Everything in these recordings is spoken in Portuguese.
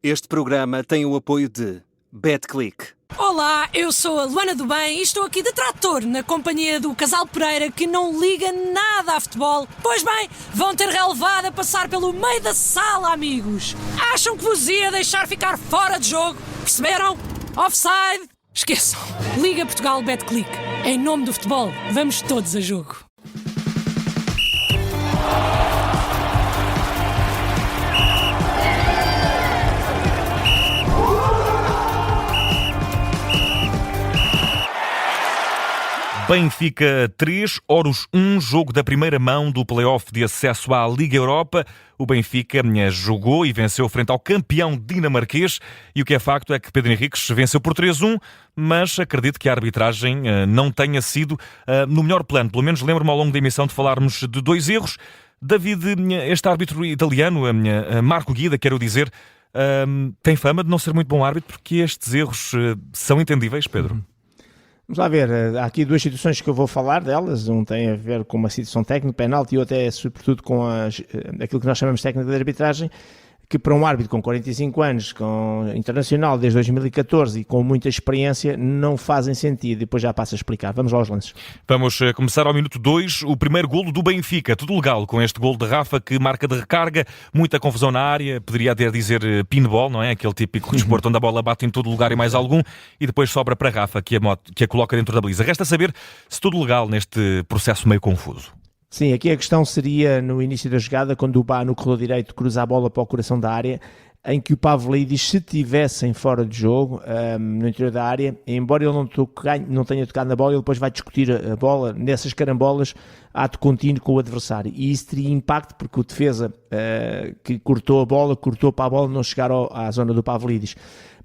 Este programa tem o apoio de BetClick. Olá, eu sou a Luana do Bem e estou aqui de trator na companhia do casal Pereira que não liga nada a futebol. Pois bem, vão ter relevado a passar pelo meio da sala, amigos. Acham que vos ia deixar ficar fora de jogo? Perceberam? Offside? Esqueçam. Liga Portugal BetClick. Em nome do futebol, vamos todos a jogo. Benfica 3, Horus 1, jogo da primeira mão do play-off de acesso à Liga Europa. O Benfica jogou e venceu frente ao campeão dinamarquês e o que é facto é que Pedro Henriques venceu por 3-1, mas acredito que a arbitragem não tenha sido no melhor plano. Pelo menos lembro-me ao longo da emissão de falarmos de dois erros. David, este árbitro italiano, Marco Guida, quero dizer, tem fama de não ser muito bom árbitro porque estes erros são entendíveis, Pedro? Vamos lá ver, há aqui duas situações que eu vou falar delas, um tem a ver com uma situação técnica, penalti, e outra é sobretudo com aquilo que nós chamamos de técnica de arbitragem, que para um árbitro com 45 anos, com internacional desde 2014 e com muita experiência, não fazem sentido. Depois já passo a explicar. Vamos lá aos lances. Vamos começar ao minuto 2, o primeiro golo do Benfica. Tudo legal com este golo de Rafa que marca de recarga, muita confusão na área, poderia até dizer pinball, não é? Aquele típico desporto onde a bola bate em todo lugar e mais algum, e depois sobra para Rafa que a coloca dentro da baliza. Resta saber se tudo legal neste processo meio confuso. Sim, aqui a questão seria no início da jogada, quando o Bá no corredor direito cruza a bola para o coração da área, em que o Pavlidis, se tivessem fora de jogo, no interior da área, embora ele não tenha tocado na bola, ele depois vai discutir a bola nessas carambolas, ato contínuo com o adversário. E isso teria impacto porque o defesa que cortou a bola, cortou para a bola não chegar à zona do Pavlidis.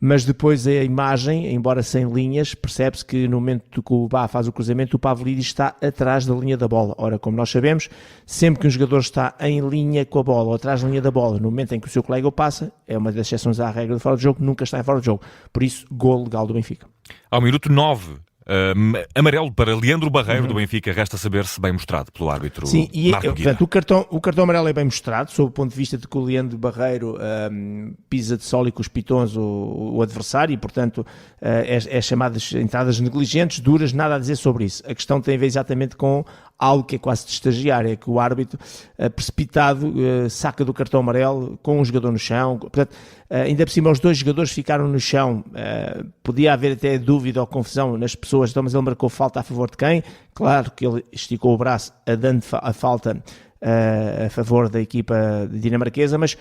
Mas depois a imagem, embora sem linhas, percebe-se que no momento que o Bá faz o cruzamento, o Pavlidis está atrás da linha da bola. Ora, como nós sabemos, sempre que um jogador está em linha com a bola ou atrás da linha da bola, no momento em que o seu colega o passa, é uma das exceções à regra de fora de jogo, nunca está em fora de jogo. Por isso, gol legal do Benfica. Ao minuto 9, amarelo para Leandro Barreiro do Benfica, resta saber se bem mostrado pelo árbitro. Sim, e Marco Guida. Portanto, o cartão amarelo é bem mostrado, sob o ponto de vista de que o Leandro Barreiro pisa de solo e com os pitons o adversário e, portanto, é chamadas entradas negligentes, duras, nada a dizer sobre isso. A questão tem a ver exatamente com algo que é quase de estagiário, é que o árbitro, precipitado, saca do cartão amarelo com um jogador no chão. Portanto, ainda por cima os dois jogadores ficaram no chão, podia haver até dúvida ou confusão nas pessoas, então, mas ele marcou falta a favor de quem? Claro que ele esticou o braço dando a falta a favor da equipa dinamarquesa, mas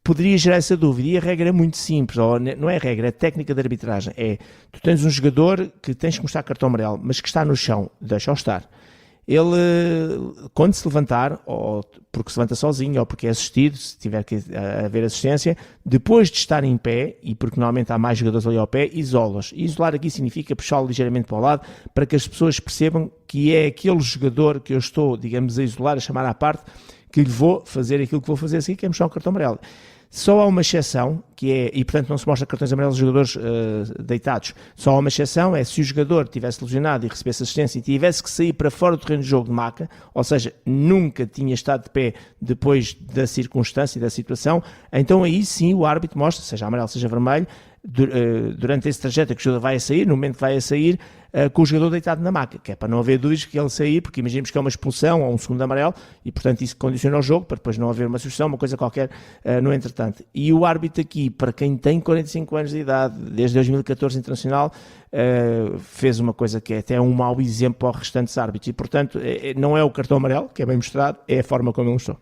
poderia gerar essa dúvida, e a regra é muito simples, ou não é regra, é técnica de arbitragem, tu tens um jogador que tens que mostrar cartão amarelo, mas que está no chão, deixa-o estar. Ele, quando se levantar, ou porque se levanta sozinho, ou porque é assistido, se tiver que haver assistência, depois de estar em pé, e porque normalmente há mais jogadores ali ao pé, isola-os. Isolar aqui significa puxá-lo ligeiramente para o lado, para que as pessoas percebam que é aquele jogador que eu estou, digamos, a isolar, a chamar à parte, que lhe vou fazer aquilo que vou fazer assim, que é mostrar um cartão amarelo. Só há uma exceção, que é, e portanto não se mostra cartões amarelos de jogadores deitados, só há uma exceção, é se o jogador tivesse lesionado e recebesse assistência e tivesse que sair para fora do terreno de jogo de maca, ou seja, nunca tinha estado de pé depois da circunstância e da situação, então aí sim o árbitro mostra, seja amarelo, seja vermelho, durante esse trajeto que o jogador vai a sair, no momento que vai a sair, com o jogador deitado na maca, que é para não haver dúvidas que ele sair, porque imaginemos que é uma expulsão ou um segundo amarelo, e portanto isso condiciona o jogo, para depois não haver uma substituição, uma coisa qualquer no entretanto. E o árbitro aqui, para quem tem 45 anos de idade, desde 2014 internacional, fez uma coisa que é até um mau exemplo para os restantes árbitros, e portanto não é o cartão amarelo, que é bem mostrado, é a forma como ele mostrou.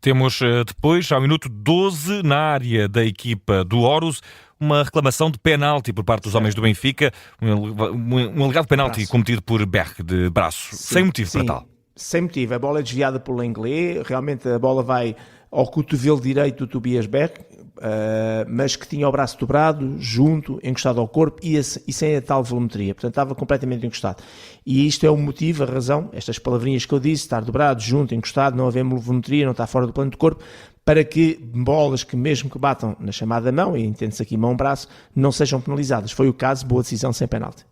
Temos depois, ao minuto 12, na área da equipa do Horus, uma reclamação de penalti por parte dos homens do Benfica, um alegado penalti cometido por Berg de braço, sem motivo para tal. Sem motivo, a bola é desviada por Lenglet, realmente a bola vai ao cotovelo direito do Tobias Berg, mas que tinha o braço dobrado, junto, encostado ao corpo e sem a tal volumetria, portanto estava completamente encostado. E isto é o motivo, a razão, estas palavrinhas que eu disse, estar dobrado, junto, encostado, não haver volumetria, não estar fora do plano do corpo, para que bolas que mesmo que batam na chamada mão, e entende-se aqui mão-braço, não sejam penalizadas. Foi o caso, boa decisão sem penalti.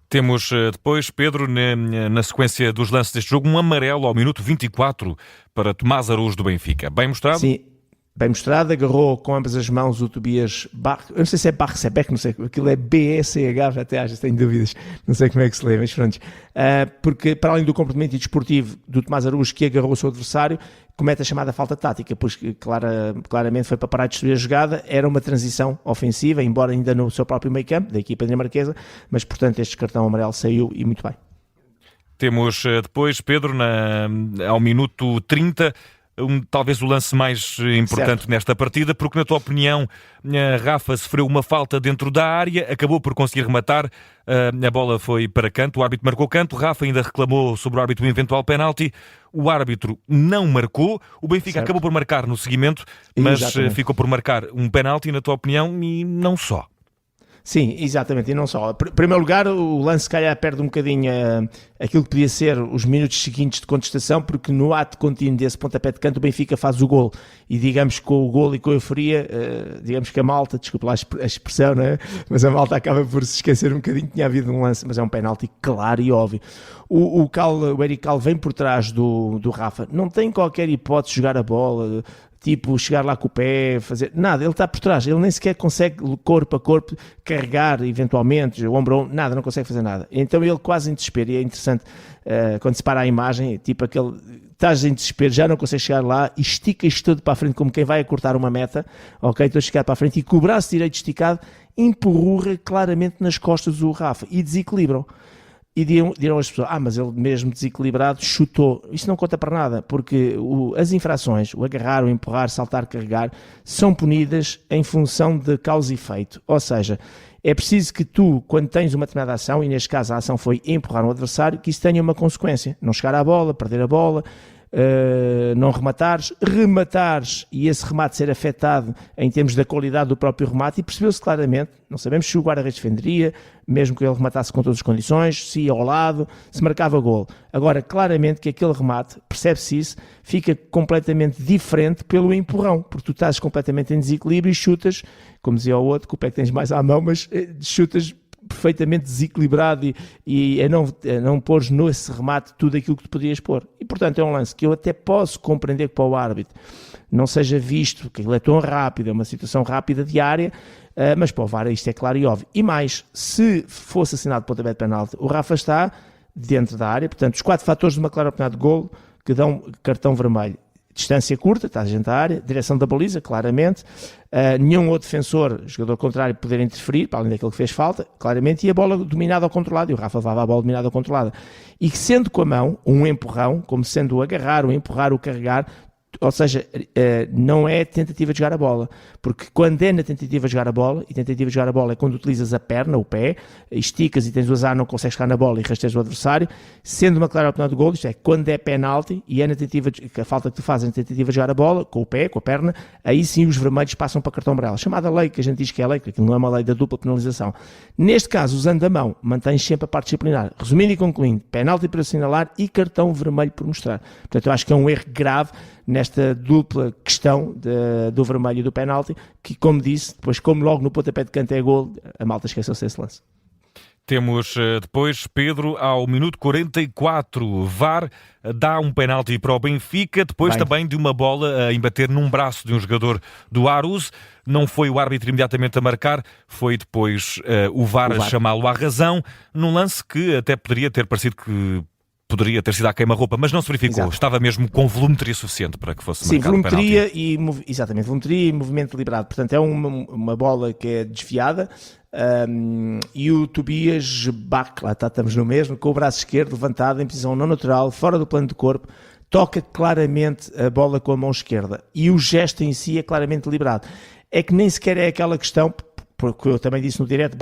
Temos depois, Pedro, na sequência dos lances deste jogo, um amarelo ao minuto 24 para Tomás Araújo do Benfica. Bem mostrado? Sim. Bem mostrado, agarrou com ambas as mãos o Tobias Bach, eu não sei se é Bach, se é Beck, não sei, aquilo é B-E-C-H, já até às tenho dúvidas, não sei como é que se lê, mas pronto. Porque para além do comportamento desportivo do Tomás Araújo, que agarrou o seu adversário, comete a chamada falta tática, pois claramente foi para parar de destruir a jogada, era uma transição ofensiva, embora ainda no seu próprio meio campo, da equipa dinamarquesa, mas portanto este cartão amarelo saiu e muito bem. Temos depois, Pedro, ao minuto 30, talvez o lance mais importante Certo. nesta partida, porque na tua opinião Rafa sofreu uma falta dentro da área, acabou por conseguir rematar, a bola foi para canto, o árbitro marcou canto, Rafa ainda reclamou sobre o árbitro um eventual penalti, o árbitro não marcou, o Benfica Certo. acabou por marcar no seguimento, mas Exatamente. ficou por marcar um penalti, na tua opinião, e não só. Sim, exatamente, e não só. Em primeiro lugar, o lance, se calhar, perde um bocadinho aquilo que podia ser os minutos seguintes de contestação, porque no ato contínuo desse pontapé de canto, o Benfica faz o gol. E digamos que com o gol e com a euforia, digamos que a malta, desculpa lá a expressão, não é? Mas a malta acaba por se esquecer um bocadinho que tinha havido um lance, mas é um penalti claro e óbvio. O Eric Cal vem por trás do Rafa, não tem qualquer hipótese de jogar a bola, tipo, chegar lá com o pé, fazer nada, ele está por trás, ele nem sequer consegue corpo a corpo carregar eventualmente, o ombro a ombro, nada, não consegue fazer nada. Então ele quase em desespero, e é interessante quando se para a imagem, tipo aquele, estás em desespero, já não consegues chegar lá, e esticas todo para a frente como quem vai a cortar uma meta, ok, estou a chegar para a frente, e com o braço direito esticado, empurra claramente nas costas do Rafa, e desequilibram. E dirão as pessoas, mas ele mesmo desequilibrado chutou. Isto não conta para nada, porque as infrações, o agarrar, o empurrar, saltar, carregar, são punidas em função de causa e efeito. Ou seja, é preciso que tu, quando tens uma determinada ação, e neste caso a ação foi empurrar um adversário, que isso tenha uma consequência. Não chegar à bola, perder a bola, não rematares e esse remate ser afetado em termos da qualidade do próprio remate, e percebeu-se claramente, não sabemos se o guarda-redes defenderia, mesmo que ele rematasse com todas as condições, se ia ao lado, se marcava golo. Agora, claramente que aquele remate, percebe-se isso, fica completamente diferente pelo empurrão, porque tu estás completamente em desequilíbrio e chutas, como dizia o outro, que o pé que tens mais à mão, mas chutas perfeitamente desequilibrado e a não pôres nesse remate tudo aquilo que tu podias pôr. E, portanto, é um lance que eu até posso compreender que para o árbitro não seja visto, que ele é tão rápido, é uma situação rápida diária, mas para o VAR isto é claro e óbvio. E mais, se fosse assinado pontapé de penalti, o Rafa está dentro da área, portanto, os 4 fatores de uma clara oportunidade de golo que dão cartão vermelho. Distância curta, está dentro da área, direção da baliza, claramente, nenhum outro defensor, jogador contrário, poder interferir, para além daquele que fez falta, claramente, e a bola dominada ou controlada, e o Rafa levava a bola dominada ou controlada. E que sendo com a mão, um empurrão, como sendo o agarrar, o empurrar, o carregar, ou seja, não é tentativa de jogar a bola, porque quando é na tentativa de jogar a bola, e tentativa de jogar a bola é quando utilizas a perna, o pé, esticas e tens o azar, não consegues chegar na bola e rasteiras o adversário, sendo uma clara oportunidade de golo, isto é, quando é penalti e é na tentativa que a falta que tu fazes é na tentativa de jogar a bola, com o pé, com a perna, aí sim os vermelhos passam para cartão amarelo, chamada lei, que a gente diz que é lei, que aquilo não é uma lei da dupla penalização. Neste caso, usando a mão, mantens sempre a parte disciplinar. Resumindo e concluindo, penalti para assinalar e cartão vermelho por mostrar. Portanto, eu acho que é um erro grave nesta dupla questão do vermelho e do penalti, que, como disse, depois, como logo no pontapé de canto é gol, a malta esqueceu-se desse lance. Temos depois, Pedro, ao minuto 44, VAR dá um penalti para o Benfica, depois também de uma bola a embater num braço de um jogador do Aarhus. Não foi o árbitro imediatamente a marcar, foi depois o VAR a chamá-lo à razão, num lance que até poderia ter parecido que poderia ter sido à queima-roupa, mas não se verificou. Exato. Estava mesmo com volumetria suficiente para que fosse marcado o penalti. Exatamente, volumetria e movimento deliberado. Portanto, é uma bola que é desviada e o Tobias Bach, lá estamos no mesmo, com o braço esquerdo levantado em posição não natural, fora do plano de corpo, toca claramente a bola com a mão esquerda e o gesto em si é claramente deliberado. É que nem sequer é aquela questão, porque eu também disse no direto,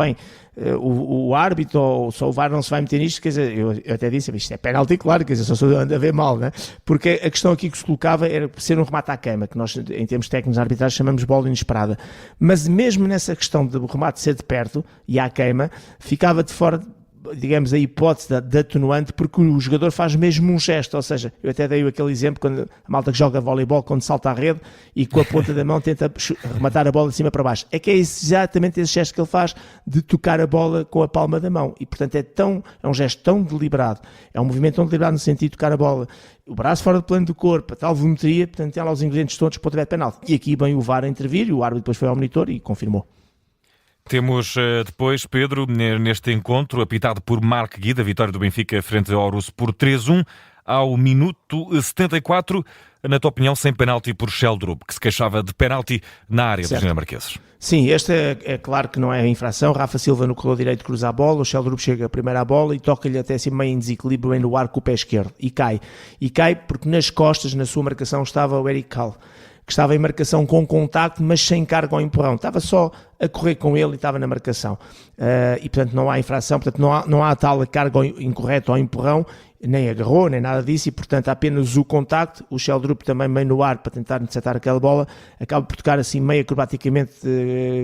o árbitro ou só o VAR não se vai meter nisto, quer dizer, eu até disse, isto é penalti, claro, quer dizer, só estou a ver mal, né? Porque a questão aqui que se colocava era ser um remate à queima, que nós, em termos técnicos arbitrais, chamamos de bola inesperada. Mas mesmo nessa questão do remate ser de perto e à queima, ficava de fora digamos, a hipótese da atenuante, porque o jogador faz mesmo um gesto, ou seja, eu até dei aquele exemplo quando a malta que joga voleibol, quando salta à rede e com a ponta da mão tenta rematar a bola de cima para baixo. É que é exatamente esse gesto que ele faz de tocar a bola com a palma da mão e, portanto, é um gesto tão deliberado, é um movimento tão deliberado no sentido de tocar a bola, o braço fora do plano do corpo, a tal volumetria, portanto, tem lá os ingredientes todos para o pontapé de penalti. E aqui vem o VAR a intervir e o árbitro depois foi ao monitor e confirmou. Temos depois, Pedro, neste encontro, apitado por Marc Guida, vitória do Benfica frente ao Aarhus por 3-1, ao minuto 74, na tua opinião, sem penalti por Sheldrup, que se queixava de penalti na área dos dinamarqueses. Sim, este é claro que não é infração. Rafa Silva no corredor direito cruza a bola, o Sheldrup chega primeiro à bola e toca-lhe até assim meio em desequilíbrio, bem no ar com o pé esquerdo, e cai. E cai porque nas costas, na sua marcação, estava o Eric Kall, que estava em marcação com contacto, mas sem carga ao empurrão. Estava só a correr com ele e estava na marcação. E, portanto, não há infração, portanto, não há tal carga incorreta ao empurrão, nem agarrou, nem nada disso, e, portanto, há apenas o contacto. O Sheldrup também meio no ar para tentar interceptar aquela bola, acaba por tocar assim meio acrobaticamente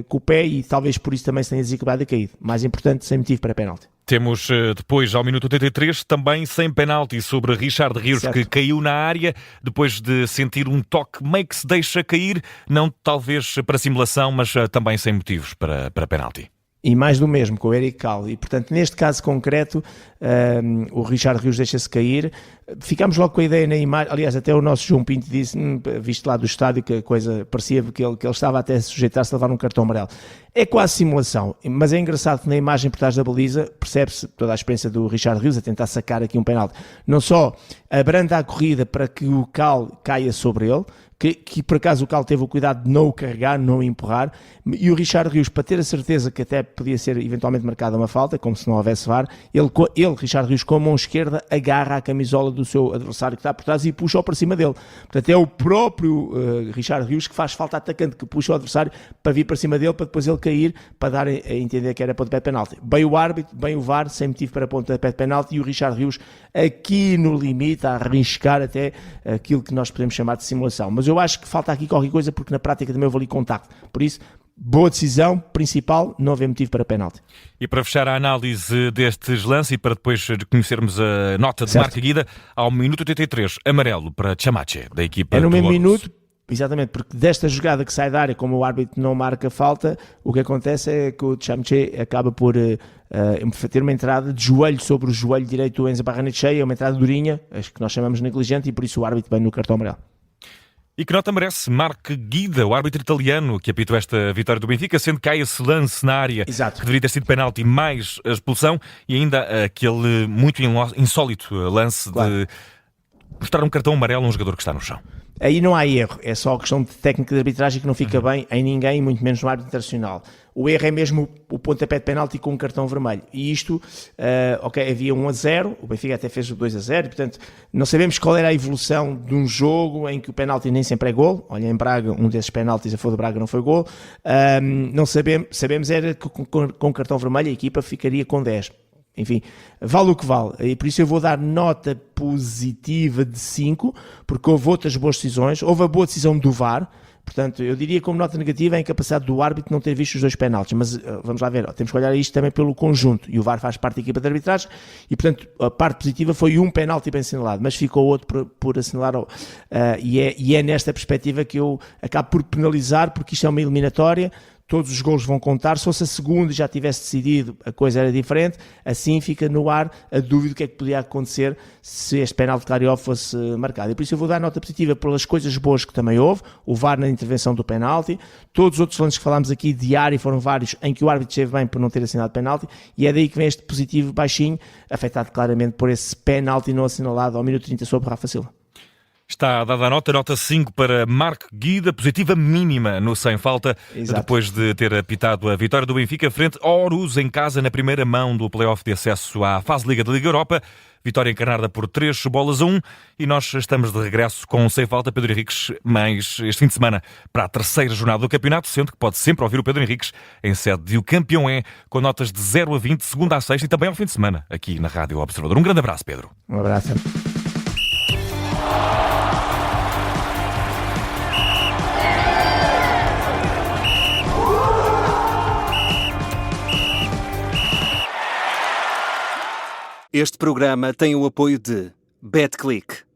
com o pé e talvez por isso também se tenha desequilibrado e caído. Mais importante, sem motivo para penalti. Temos depois, ao minuto 83, também sem penalti sobre Richard Rios, que caiu na área depois de sentir um toque meio que se deixa cair, não talvez para simulação, mas também sem motivos para penalti. E mais do mesmo, com o Eric Kall. E, portanto, neste caso concreto, o Richard Rios deixa-se cair. Ficámos logo com a ideia na imagem. Aliás, até o nosso João Pinto disse, visto lá do estádio, que a coisa parecia que ele estava até a sujeitar-se a levar um cartão amarelo. É quase simulação, mas é engraçado que na imagem por trás da baliza percebe-se toda a experiência do Richard Rios a tentar sacar aqui um penalti. Não só abranda a corrida para que o Kall caia sobre ele, que por acaso o Kall teve o cuidado de não o carregar, não o empurrar, e o Richard Rios, para ter a certeza que até podia ser eventualmente marcada uma falta, como se não houvesse VAR, ele Richard Rios, com a mão esquerda, agarra a camisola do seu adversário que está por trás e puxa-o para cima dele. Portanto, é o próprio Richard Rios que faz falta atacante, que puxa o adversário para vir para cima dele, para depois ele cair, para dar a entender que era pontapé de penalti. Bem o árbitro, bem o VAR, sem motivo para pontapé de penalti, e o Richard Rios aqui no limite, a arriscar até aquilo que nós podemos chamar de simulação. Mas eu acho que falta aqui qualquer coisa, porque na prática também houve ali contacto. Por isso, boa decisão, principal, não haver motivo para penalti. E para fechar a análise destes lances e para depois conhecermos a nota de Marc Guida, ao minuto 83, amarelo para Chamache, da equipa do no mesmo Aarhus. minuto, exatamente, porque desta jogada que sai da área, como o árbitro não marca falta, o que acontece é que o Chamache acaba por ter uma entrada de joelho sobre o joelho direito do Enzo Barrenetxea, uma entrada durinha, acho que nós chamamos negligente, e por isso o árbitro vem no cartão amarelo. E que nota merece Marc Guida, o árbitro italiano que apitou esta vitória do Benfica, sendo que há esse lance na área que deveria ter sido penalti mais a expulsão, e ainda aquele muito insólito lance de mostrar um cartão amarelo a um jogador que está no chão. Aí não há erro, é só questão de técnica de arbitragem que não fica bem em ninguém, muito menos no árbitro internacional. O erro é mesmo o pontapé de penalti com um cartão vermelho. E isto, havia 1-0, o Benfica até fez o 2-0, e, portanto, não sabemos qual era a evolução de um jogo em que o penalti nem sempre é gol. Olha, em Braga, um desses penaltis a favor do Braga não foi gol. Não sabemos era que com cartão vermelho a equipa ficaria com 10. Enfim, vale o que vale. E por isso eu vou dar nota positiva de 5, porque houve outras boas decisões. Houve a boa decisão do VAR. Portanto, eu diria como nota negativa a incapacidade do árbitro não ter visto os dois penaltis. Mas vamos lá ver, temos que olhar isto também pelo conjunto. E o VAR faz parte da equipa de arbitragem. E, portanto, a parte positiva foi um penalti bem assinalado, mas ficou outro por assinalar. E é nesta perspectiva que eu acabo por penalizar, porque isto é uma eliminatória. Todos os golos vão contar. Se fosse a segunda e já tivesse decidido, a coisa era diferente. Assim fica no ar a dúvida do que é que podia acontecer se este penalti claro fosse marcado. E por isso eu vou dar nota positiva pelas coisas boas que também houve. O VAR na intervenção do penalti. Todos os outros lances que falámos aqui diário foram vários em que o árbitro esteve bem por não ter assinalado penalti. E é daí que vem este positivo baixinho, afetado claramente por esse penalti não assinalado ao minuto 30 sobre Rafa Silva. Está dada a nota 5 para Marc Guida, positiva mínima no sem falta, depois de ter apitado a vitória do Benfica frente ao Aarhus em casa na primeira mão do play-off de acesso à fase Liga da Liga Europa. Vitória encarnada por 3-1, e nós estamos de regresso com sem falta Pedro Henriques, mais este fim de semana para a terceira jornada do campeonato, sendo que pode sempre ouvir o Pedro Henriques em sede de O Campeão É, com notas de 0 a 20, segunda a sexta e também ao fim de semana, aqui na Rádio Observador. Um grande abraço, Pedro. Um abraço. Este programa tem o apoio de BetClick.